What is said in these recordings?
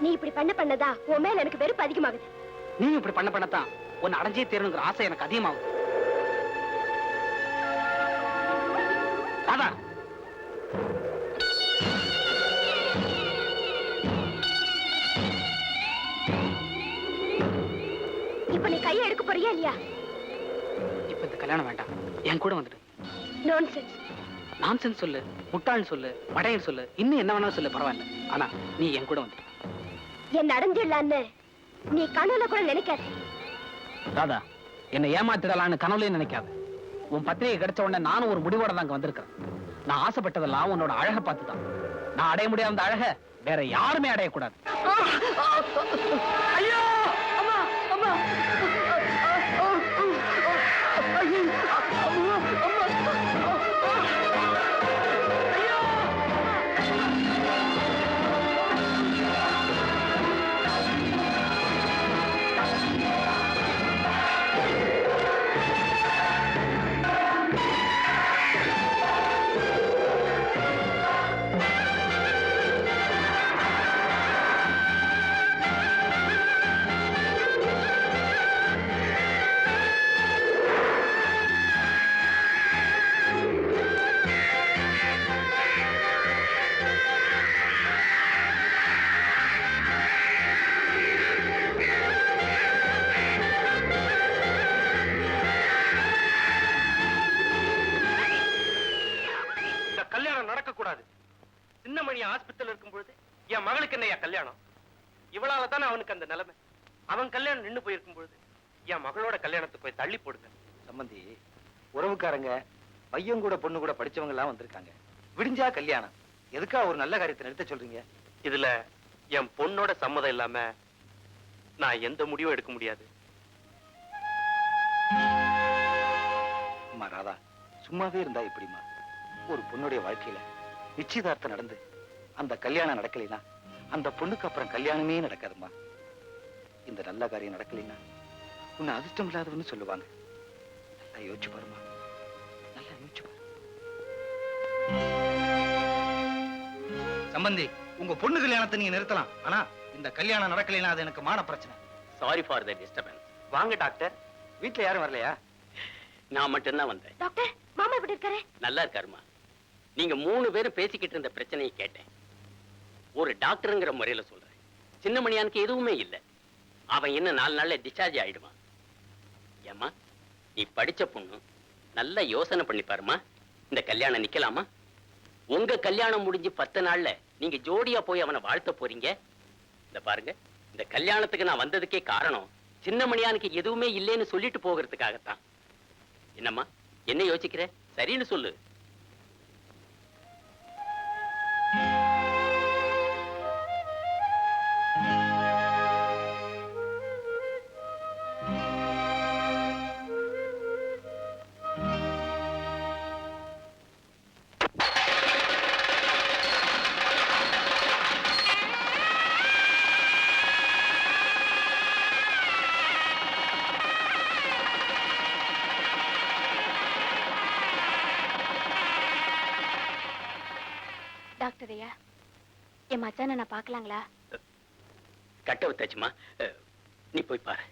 நீ இப்படி பண்ணதா உன் மேல எனக்கு வெறுப்பு அதிகமாகுது. நீ இப்படி பண்ணத்தான் உன்னை அடைஞ்சே தேரணுங்கிற ஆசை எனக்கு அதிகமாகும். ராதா, இப்ப நீ கையை எடுக்க போறியா இல்லையா? இப்ப இந்த கல்யாணம் வேண்டாம், என் கூட வந்துடு. நான்சென்ஸ். நான்சென்ஸ் சொல்லு, முட்டாள்னு சொல்லு, மடையன் சொல்லு, இன்னும் என்ன வேணாலும் சொல்லு, பரவாயில்ல. ஆனா நீ என் கூட வந்துடு. என் அடைஞ்சிடலான்னு நீ கனவுல கூட நினைக்காத. ராதா, என்னை ஏமாத்திடலான்னு கனவுலயும் நினைக்காத. உன் பத்திரிகை கிடைச்ச உடனே நானும் ஒரு முடிவோட தான் வந்திருக்கிறேன். நான் ஆசைப்பட்டதெல்லாம் உன்னோட அழகை பார்த்துதான். நான் அடைய முடியாத அந்த அழகை வேற யாருமே அடையக்கூடாது. ஐயோ அம்மா, அம்மா, சின்னமணி ஆஸ்பத்திரியில் இருக்கும் பொழுது என் மகளுக்கு என்னையா கல்யாணம்? இவளால தானே அவனுக்கு அந்த நிலைமை. அவன் கல்யாணம் நின்னு போயிருக்கும் பொழுது என் மகளோட கல்யாணத்தை போய் தள்ளி போடுங்க. சம்பந்தி, உறவுக்காரங்க பையன் கூட பொண்ணு கூட படிச்சவங்க எல்லாம் வந்திருக்காங்க. விடிஞ்சா கல்யாணம், எதுக்கா ஒரு நல்ல காரியத்தை நிறுத்த சொல்றீங்க? இதுல என் பொண்ணோட சம்மதம் இல்லாம நான் எந்த முடிவும் எடுக்க முடியாது. அம்மா ராதா, சும்மாவே இருந்தா எப்படிமா? ஒரு பொண்ணுடைய வாழ்க்கையில நிச்சயதார்த்தம் நடந்து அந்த கல்யாணம் நடக்கலைன்னா அந்த பொண்ணுக்கு அப்புறம் கல்யாணமே நடக்காதுமா. இந்த நல்ல காரியம் நடக்கலைன்னா உன்னை அதிர்ஷ்டம் இல்லாதவன்னு சொல்லுவாங்க. நல்லா யோசிச்சு பாருமா, நல்லா யோசிச்சு பாரு. சம்பந்தி, உங்க பொண்ணு கல்யாணத்தை நீங்க நிறுத்தலாம், ஆனா இந்த கல்யாணம் நடக்கலைன்னா அது எனக்கு மான பிரச்சனை. Sorry for the disturbance. வாங்க டாக்டர். வீட்டுல யாரும் வரலையா? நான் மட்டும்தான் வந்தேன். டாக்டர், மாமா எப்படி இருக்காரு? நல்லா இருக்காருமா. நீங்க 3 பேரும் பேசிக்கிட்டு இருந்த பிரச்சனையை கேட்டேன். ஒரு டாக்டருங்கிற முறையில சொல்றேன், சின்னமணியானுக்கு எதுவுமே இல்லை. அவன் என்ன 4 நாள்ல டிஸ்சார்ஜ் ஆயிடுவான். ஏமா, நீ படிச்ச பொண்ணு, நல்ல யோசனை பண்ணி பாருமா. இந்த கல்யாணம் நிக்கலாமா? உங்க கல்யாணம் முடிஞ்சு 10 நாள்ல நீங்க ஜோடியா போய் அவனை வாழ்த்த போறீங்க. இந்த பாருங்க, இந்த கல்யாணத்துக்கு நான் வந்ததுக்கே காரணம் சின்னமணியானுக்கு எதுவுமே இல்லைன்னு சொல்லிட்டு போகிறதுக்காகத்தான். என்னம்மா, என்ன யோசிக்கிற? சரின்னு சொல்லு. டாக்டர் ஐயா, என் மச்சான நான் பார்க்கலாங்களா? கட்ட வித்தாச்சுமா, நீ போய் பாரு.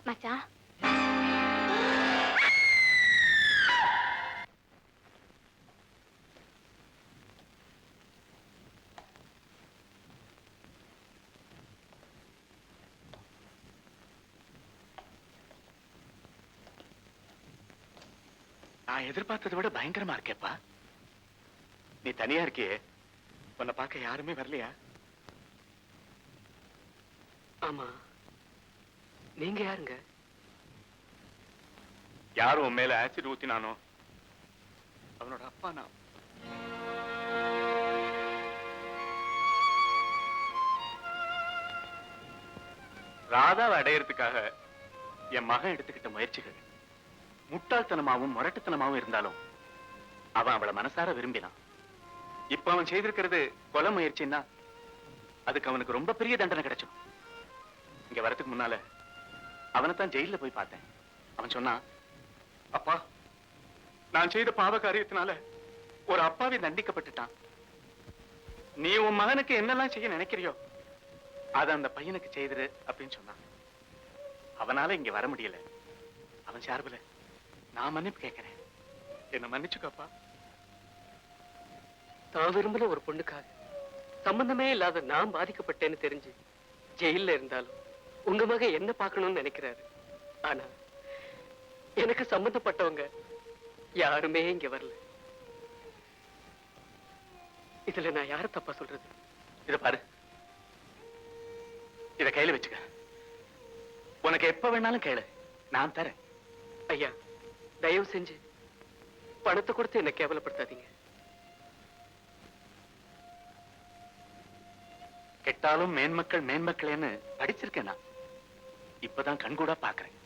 மச்சான், நான் எதிர்பார்த்ததை விட பயங்கரமா இருக்கேப்பா. நீ தனியா இருக்கியே, உன்னை பார்க்க யாருமே வரலையா? ஆமா, நீங்க யாருங்க? யாரும் உன் மேல ஆசிட் ஊத்தினானோ அவனோட அப்பா நான். ராதாவை அடையறதுக்காக என் மகன் எடுத்துக்கிட்ட முயற்சிகள் முட்டாள்தனமாவும் முரட்டுத்தனமாவும் இருந்தாலும் அவன் அவளை மனசார விரும்பினான். இப்ப அவன் செய்திருக்கிறது கொலை முயற்சின்னா அதுக்கு அவனுக்கு ரொம்ப பெரிய தண்டனை கிடைச்சோம். இங்க வரதுக்கு முன்னால அவனைத்தான் ஜெயில போய் பார்த்தேன். அவன் சொன்னான், அப்பா, நான் செய்த பாவ காரியத்தினால ஒரு அப்பாவி தண்டிக்கப்பட்டுட்டான். நீ உன் மகனுக்கு என்னெல்லாம் செய்ய நினைக்கிறியோ அத அந்த பையனுக்கு செய்திரு அப்படின்னு சொன்னான். அவனால இங்க வர முடியல. அவன் சார்புல நான் மன்னிப்பு கேட்கிறேன். என்ன மன்னிச்சுக்கப்பா. தான் விரும்பின ஒரு பொண்ணுக்காக சம்பந்தமே இல்லாத நான் பாதிக்கப்பட்டேன்னு தெரிஞ்சு ஜெயில இருந்தாலும் உங்க மகன் என்ன பார்க்கணும்னு நினைக்கிறாரு. ஆனா எனக்கு சம்பந்தப்பட்டவங்க யாருமே இங்க வரல. இதுல நான் யார தப்பா சொல்றது? இத பாரு, இத கையில வச்சுக்க. உனக்கு எப்ப வேணாலும் கேளு, நான் தரேன். ஐயா, தயவு செஞ்சு பணத்தை கொடுத்து என்ன கேவலப்படுத்தாதீங்க. கெட்டாலும் மேன்மக்கள் மேன்மக்களேன்னு படிச்சிருக்கேன் நான். இப்பதான் கண்கூடா பாக்குறேன்.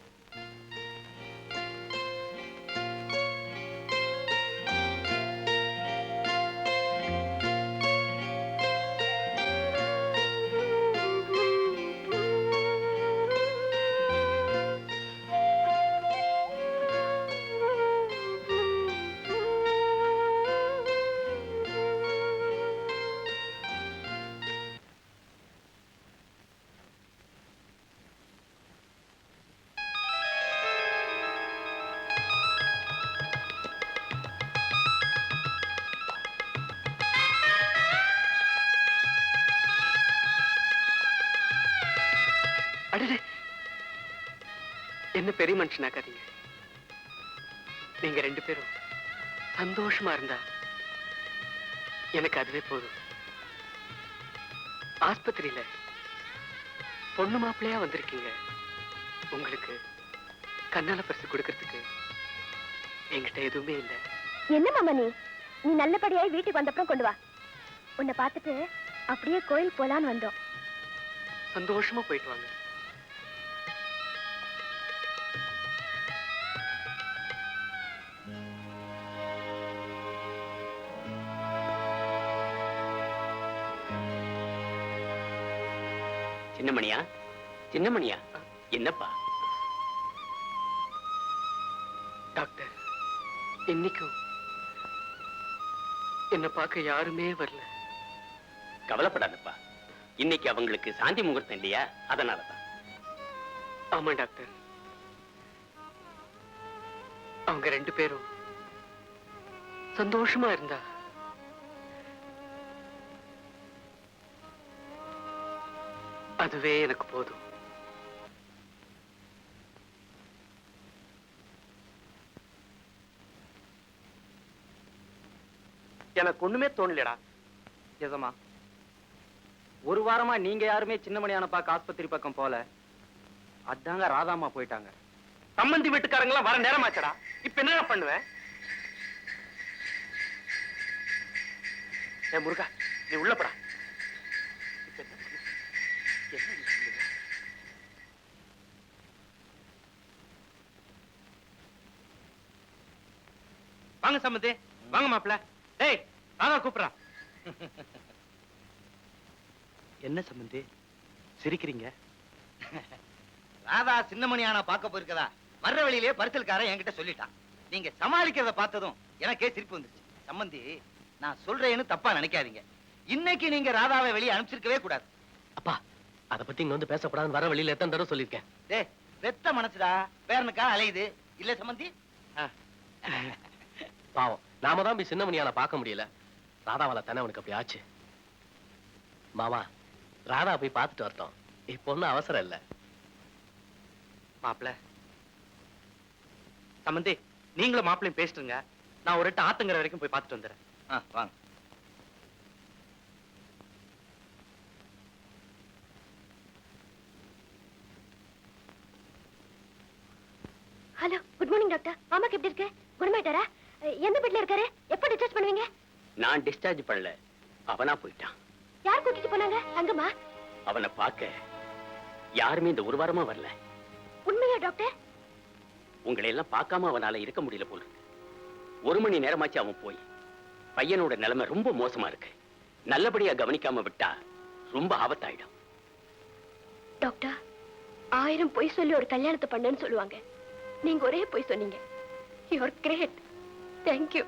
அடடே, என்ன பெரிய மனுஷனாக்காதீங்க. நீங்க ரெண்டு பேரும் சந்தோஷமா இருந்தா எனக்கு அதுவே போதும். ஆஸ்பத்திரியில பொண்ணு மாப்பிள்ளையா வந்திருக்கீங்க. உங்களுக்கு கண்ணால பரிசு கொடுக்கறதுக்கு என்கிட்ட எதுவுமே இல்ல. என்ன மாமா நீ நல்லபடியாய் வீட்டுக்கு வந்தப்புறம் கொண்டு வா. உன்னை பார்த்துட்டு அப்படியே கோயில் போலான்னு வந்தோம். சந்தோஷமா போயிட்டு வாங்க. சின்னமணியா, சின்னமணியா, என்னப்பா? டாக்டர், இன்னைக்கும் என்ன பார்க்க யாருமே வரல. கவலைப்படாதப்பா. இன்னைக்கு அவங்களுக்கு சாந்தி முகூர்த்தம் இல்லையா, அதனாலதான். ஆமா டாக்டர், அவங்க ரெண்டு பேரும் சந்தோஷமா இருந்தா அதுவே எனக்கு போதும். எனக்கு ஒண்ணுமே தோணலடா ஜெசமா. ஒரு வாரமா நீங்க யாருமே சின்னமணியான பார்க்க ஆஸ்பத்திரி பக்கம் போல. அதாங்க ராதாமா போயிட்டாங்க. சம்பந்தி வீட்டுக்காரங்களாம் வர நேரமாச்சடா. இப்ப என்ன பண்ணுவேன்? ஏ முருகா, நீ உள்ளப்படா. இப்ப என்ன பண்ணு? என்ன நீ சொல்லுங்க? வாங்க சம்பந்தி, வாங்க மாப்பிள்ள. டேய், ராதா கூப்பிடுறா. என்ன சம்பந்தி சிரிக்கிறீங்க? ராதா சின்னமணியான பார்க்க போயிருக்கதா வர்ற வழியிலே பரிசல்காரன் என்கிட்ட சொல்லிட்டான். நீங்க சமாளிக்கிறத பார்த்ததும் எனக்கே சிரிப்பு வந்துச்சு. சம்பந்தி, நான் சொல்றேன்னு தப்பா நினைக்காதீங்க. இன்னைக்கு நீங்க ராதாவை வெளியே அனுப்பிச்சிருக்கவே கூடாது. அப்பா, அத பத்தி இங்க வந்து பேசக்கூடாது. வர வழியில எத்தனை தடவை சொல்லிருக்கேன். டே, வெத்த மனசுடா, பேரனுக்கா அலையுது இல்ல சம்பந்தி? பாவம், நாம தான் போய் சின்னமணியான பார்க்க முடியல. ராதாவால தானே அவனுக்கு அப்படி ஆச்சு. மாமா, ராதா போய் பார்த்துட்டு வரட்டும். இப்ப ஒண்ணும் அவசரம் இல்ல. மாப்பிள்ள, சம்பந்தி, நீங்களும் மாப்பிள்ளையும் பேசிட்டுங்க. நான் ஒரு ஆத்துங்கிற வரைக்கும் போய் பார்த்துட்டு வந்துடுறேன். வாங்க. Hello, good morning doctor. மாமாக்கு எப்படி இருக்கு? குணமாயிட்டாரா? எந்த பெட்ல இருக்காரு? எப்ப டிஸ்சார்ஜ் பண்ணுவீங்க? நான் டிஸ்சார்ஜ் பண்ணல, அவனா போயிட்டான். யார் கூட்டிட்டு போனாங்க? தங்கம்மா? அவனை பார்க்க யாருமே இந்த ஒரு வாரமா வரல. உண்மையா டாக்டர்? உங்களை எல்லாம் பார்க்காம அவனால இருக்க முடியல போல இருக்கு. 1 மணி நேரமாச்சு அவன் போய். பையனோட நிலைமை ரொம்ப மோசமா இருக்கு. நல்லபடியா கவனிக்காம விட்டா ரொம்ப ஆபத்தாயிடும். டாக்டர், 1000 பொய் சொல்லி ஒரு கல்யாணத்தை பண்ணுன்னு சொல்லுவாங்க. நீங்க ஒரே பொய் சொன்னீங்க. You are great. தேங்க்யூ